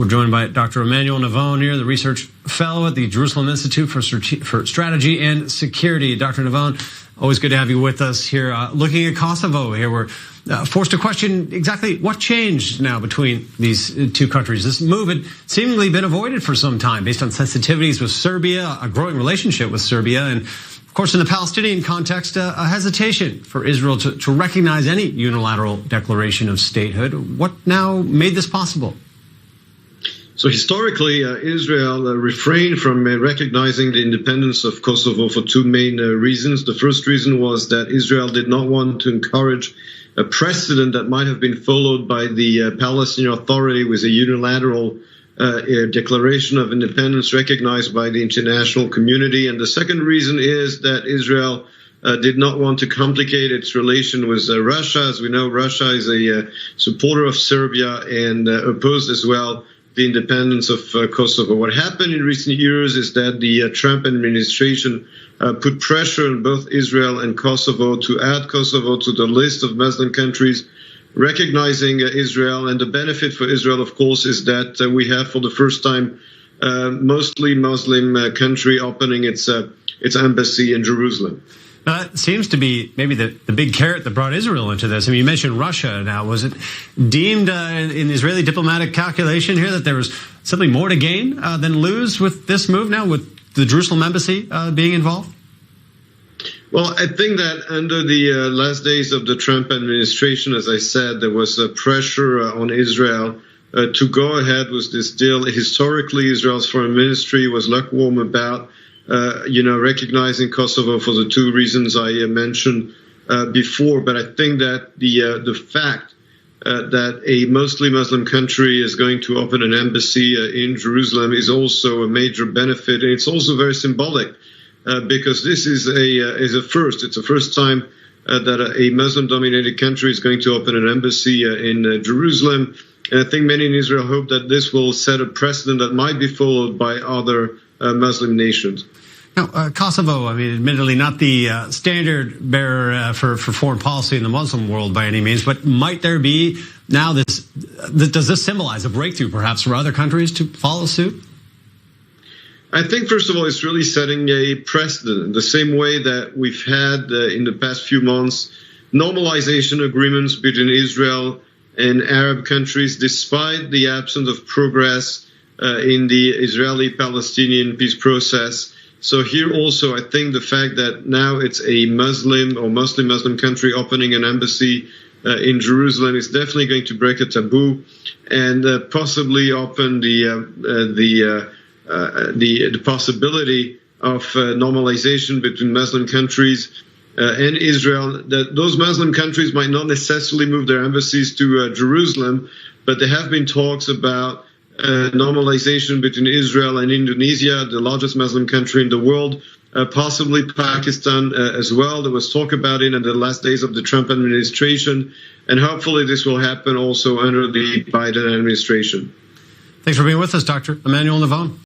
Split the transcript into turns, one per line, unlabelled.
We're joined by Dr. Emmanuel Navon here, the research fellow at the Jerusalem Institute for Strategy and Security. Dr. Navon, always good to have you with us here. Looking at Kosovo here, we're forced to question exactly what changed now between these two countries. This move had seemingly been avoided for some time based on sensitivities with Serbia, a growing relationship with Serbia, and of course, in the Palestinian context, a hesitation for Israel to recognize any unilateral declaration of statehood. What now made this possible?
So historically, Israel refrained from recognizing the independence of Kosovo for two main reasons. The first reason was that Israel did not want to encourage a precedent that might have been followed by the Palestinian Authority with a unilateral declaration of independence recognized by the international community. And the second reason is that Israel did not want to complicate its relation with Russia. As we know, Russia is a supporter of Serbia and opposed as well the independence of Kosovo. What happened in recent years is that the Trump administration put pressure on both Israel and Kosovo to add Kosovo to the list of Muslim countries recognizing Israel. And the benefit for Israel, of course, is that we have for the first time mostly Muslim country opening its embassy in Jerusalem.
That seems to be maybe the big carrot that brought Israel into this. I mean, you mentioned Russia now. Was it deemed in Israeli diplomatic calculation here that there was simply more to gain than lose with this move now, with the Jerusalem embassy being involved?
Well, I think that under the last days of the Trump administration, as I said, there was pressure on Israel to go ahead with this deal. Historically, Israel's foreign ministry was lukewarm about recognizing Kosovo for the two reasons I mentioned before. But I think that the fact that a mostly Muslim country is going to open an embassy in Jerusalem is also a major benefit. And it's also very symbolic because this is a first. It's the first time that a Muslim-dominated country is going to open an embassy in Jerusalem. And I think many in Israel hope that this will set a precedent that might be followed by other Muslim nations.
Now, Kosovo, I mean, admittedly not the standard bearer for foreign policy in the Muslim world by any means, but might there be now does this symbolize a breakthrough perhaps for other countries to follow suit?
I think, first of all, it's really setting a precedent, the same way that we've had in the past few months normalization agreements between Israel and Arab countries, despite the absence of progress in the Israeli-Palestinian peace process. So here also, I think the fact that now it's a Muslim or mostly Muslim country opening an embassy in Jerusalem is definitely going to break a taboo and possibly open the possibility of normalization between Muslim countries and Israel. That those Muslim countries might not necessarily move their embassies to Jerusalem, but there have been talks about normalization between Israel and Indonesia, the largest Muslim country in the world, possibly Pakistan as well. There was talk about it in the last days of the Trump administration, and hopefully this will happen also under the Biden administration.
Thanks for being with us, Dr. Emmanuel Navon.